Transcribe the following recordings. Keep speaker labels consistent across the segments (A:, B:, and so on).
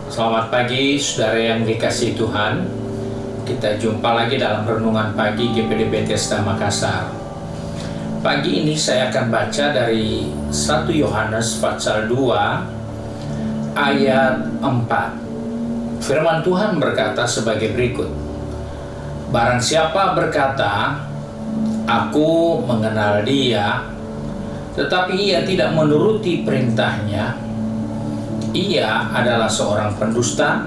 A: Selamat pagi saudara yang dikasihi Tuhan. Kita jumpa lagi dalam renungan pagi GPD Bethesda Makassar. Pagi ini saya akan baca dari 1 Yohanes pasal 2 ayat 4. Firman Tuhan berkata sebagai berikut. Barang siapa berkata, "Aku mengenal Dia," tetapi ia tidak menuruti perintahnya, ia adalah seorang pendusta,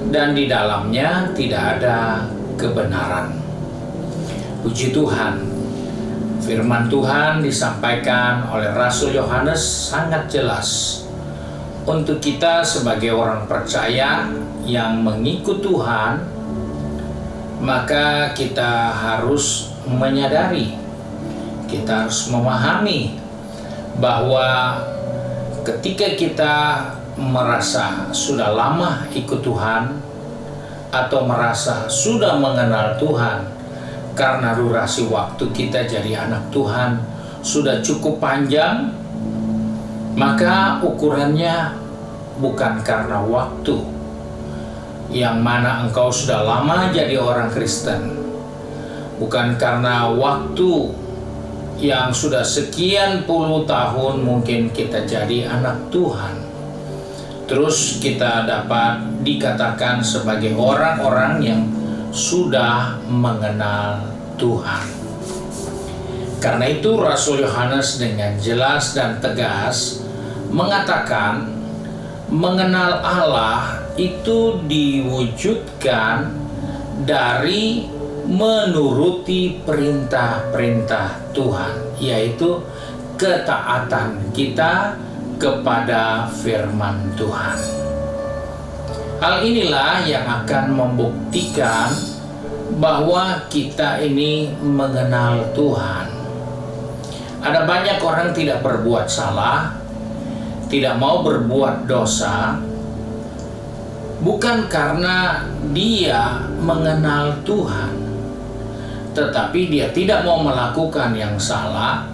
A: dan di dalamnya tidak ada kebenaran. Puji Tuhan, firman Tuhan disampaikan oleh Rasul Yohanes sangat jelas untuk kita sebagai orang percaya yang mengikut Tuhan. Maka kita harus menyadari, kita harus memahami bahwa ketika kita merasa sudah lama ikut Tuhan atau merasa sudah mengenal Tuhan karena durasi waktu kita jadi anak Tuhan sudah cukup panjang, maka ukurannya bukan karena waktu yang mana engkau sudah lama jadi orang Kristen, bukan karena waktu yang sudah sekian puluh tahun mungkin kita jadi anak Tuhan, terus kita dapat dikatakan sebagai orang-orang yang sudah mengenal Tuhan. Karena itu Rasul Yohanes dengan jelas dan tegas mengatakan mengenal Allah itu diwujudkan dari menuruti perintah-perintah Tuhan, yaitu ketaatan kita kepada firman Tuhan. Hal inilah yang akan membuktikan bahwa kita ini mengenal Tuhan. Ada banyak orang tidak berbuat salah, tidak mau berbuat dosa, bukan karena dia mengenal Tuhan, tetapi dia tidak mau melakukan yang salah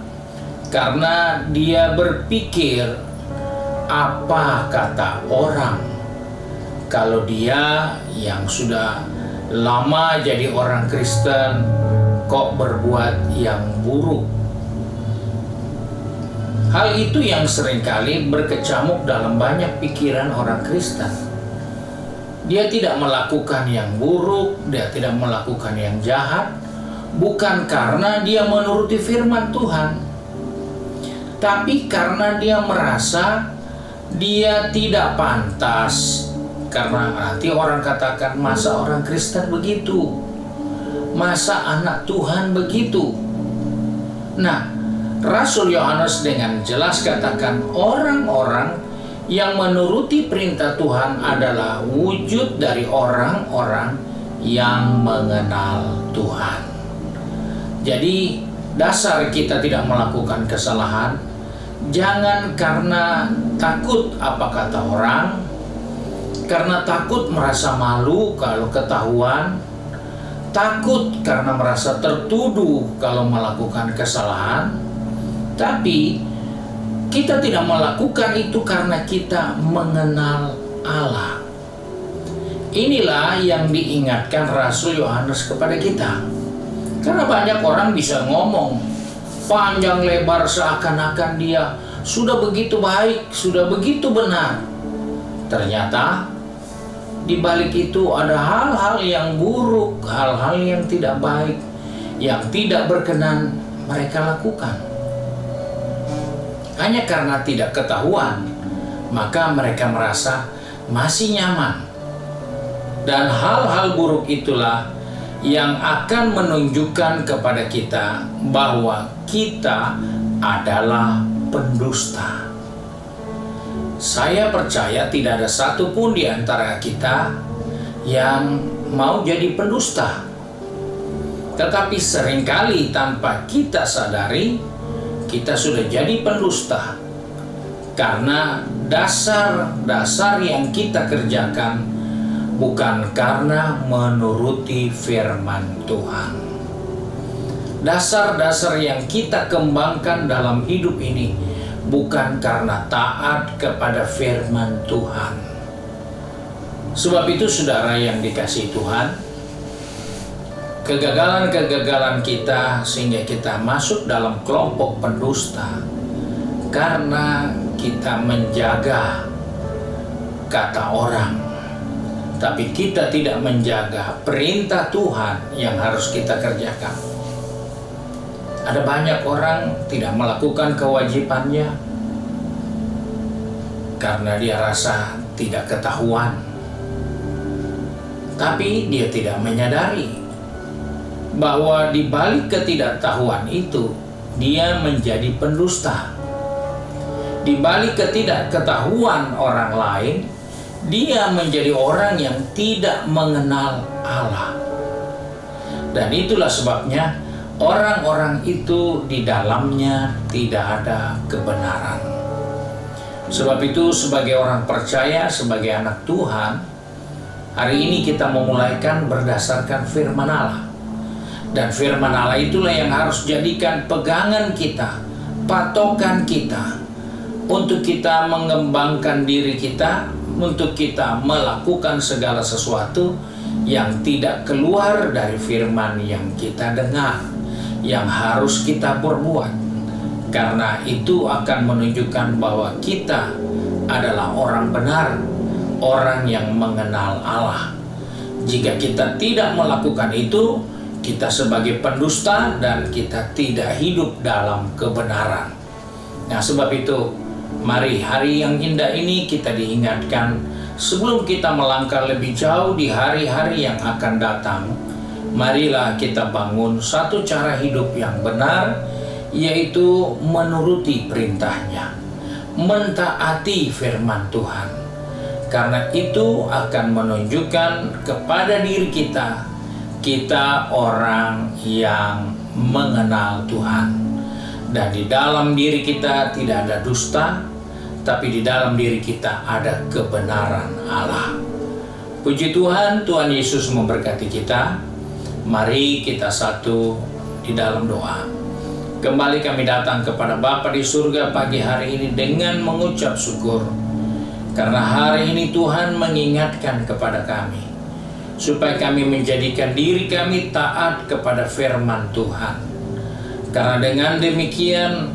A: karena dia berpikir apa kata orang kalau dia yang sudah lama jadi orang Kristen kok berbuat yang buruk. Hal itu yang seringkali berkecamuk dalam banyak pikiran orang Kristen. Dia tidak melakukan yang buruk, dia tidak melakukan yang jahat, bukan karena dia menuruti firman Tuhan, tapi karena dia merasa dia tidak pantas. Karena nanti orang katakan, masa orang Kristen begitu? Masa anak Tuhan begitu? Nah, Rasul Yohanes dengan jelas katakan orang-orang yang menuruti perintah Tuhan adalah wujud dari orang-orang yang mengenal Tuhan. Jadi dasar kita tidak melakukan kesalahan jangan karena takut apa kata orang, karena takut merasa malu kalau ketahuan, takut karena merasa tertuduh kalau melakukan kesalahan, tapi kita tidak melakukan itu karena kita mengenal Allah. Inilah yang diingatkan Rasul Yohanes kepada kita. Karena banyak orang bisa ngomong panjang lebar seakan-akan dia sudah begitu baik, sudah begitu benar. Ternyata di balik itu ada hal-hal yang buruk, hal-hal yang tidak baik, yang tidak berkenan mereka lakukan. Hanya karena tidak ketahuan, maka mereka merasa masih nyaman. Dan hal-hal buruk itulah yang akan menunjukkan kepada kita bahwa kita adalah pendusta. Saya percaya tidak ada satupun di antara kita yang mau jadi pendusta. Tetapi seringkali tanpa kita sadari, kita sudah jadi pendusta. Karena dasar-dasar yang kita kerjakan bukan karena menuruti firman Tuhan. Dasar-dasar yang kita kembangkan dalam hidup ini bukan karena taat kepada firman Tuhan. Sebab itu saudara yang dikasihi Tuhan, kegagalan-kegagalan kita sehingga kita masuk dalam kelompok pendusta karena kita menjaga kata orang, tapi kita tidak menjaga perintah Tuhan yang harus kita kerjakan. Ada banyak orang tidak melakukan kewajibannya karena dia rasa tidak ketahuan, tapi dia tidak menyadari bahwa di balik ketidaktahuan itu dia menjadi pendusta. Di balik ketidakketahuan orang lain, dia menjadi orang yang tidak mengenal Allah. Dan itulah sebabnya orang-orang itu di dalamnya tidak ada kebenaran. Sebab itu sebagai orang percaya, sebagai anak Tuhan, hari ini kita memulaikan berdasarkan firman Allah. Dan firman Allah itulah yang harus jadikan pegangan kita, patokan kita, untuk kita mengembangkan diri kita, untuk kita melakukan segala sesuatu yang tidak keluar dari firman yang kita dengar, yang harus kita perbuat. Karena itu akan menunjukkan bahwa kita adalah orang benar, orang yang mengenal Allah. Jika kita tidak melakukan itu, kita sebagai pendusta dan kita tidak hidup dalam kebenaran. Nah, sebab itu mari hari yang indah ini kita diingatkan sebelum kita melangkah lebih jauh di hari-hari yang akan datang. Marilah kita bangun satu cara hidup yang benar, yaitu menuruti perintahnya, mentaati firman Tuhan. Karena itu akan menunjukkan kepada diri kita, kita orang yang mengenal Tuhan. Dan di dalam diri kita tidak ada dusta, tapi di dalam diri kita ada kebenaran Allah. Puji Tuhan, Tuhan Yesus memberkati kita. Mari kita satu di dalam doa. Kembali kami datang kepada Bapa di surga pagi hari ini dengan mengucap syukur. Karena hari ini Tuhan mengingatkan kepada kami, supaya kami menjadikan diri kami taat kepada firman Tuhan. Karena dengan demikian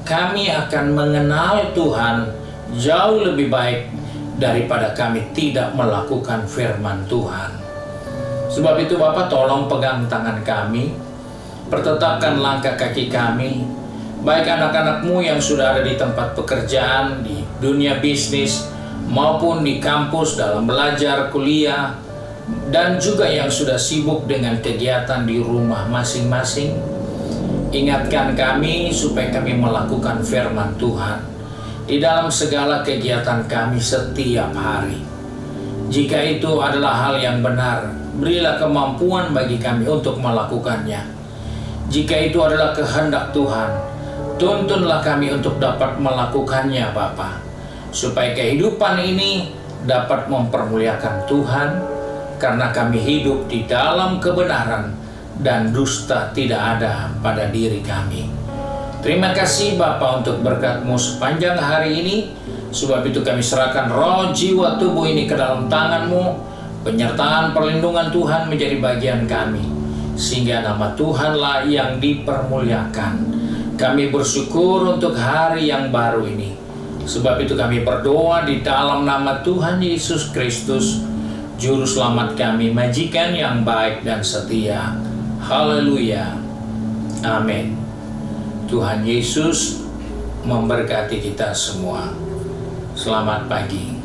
A: kami akan mengenal Tuhan jauh lebih baik daripada kami tidak melakukan firman Tuhan. Sebab itu Bapa, tolong pegang tangan kami, pertetapkan langkah kaki kami, baik anak-anak-Mu yang sudah ada di tempat pekerjaan, di dunia bisnis, maupun di kampus dalam belajar, kuliah, dan juga yang sudah sibuk dengan kegiatan di rumah masing-masing. Ingatkan kami supaya kami melakukan firman Tuhan di dalam segala kegiatan kami setiap hari. Jika itu adalah hal yang benar, berilah kemampuan bagi kami untuk melakukannya. Jika itu adalah kehendak Tuhan, tuntunlah kami untuk dapat melakukannya Bapa, supaya kehidupan ini dapat mempermuliakan Tuhan, karena kami hidup di dalam kebenaran dan dusta tidak ada pada diri kami. Terima kasih Bapa untuk berkat-Mu sepanjang hari ini. Sebab itu kami serahkan roh, jiwa, tubuh ini ke dalam tangan-Mu. Penyertaan perlindungan Tuhan menjadi bagian kami, sehingga nama Tuhanlah yang dipermuliakan. Kami bersyukur untuk hari yang baru ini. Sebab itu kami berdoa di dalam nama Tuhan Yesus Kristus, Juru Selamat kami, Majikan yang baik dan setia. Haleluya. Amin. Tuhan Yesus memberkati kita semua. Selamat pagi.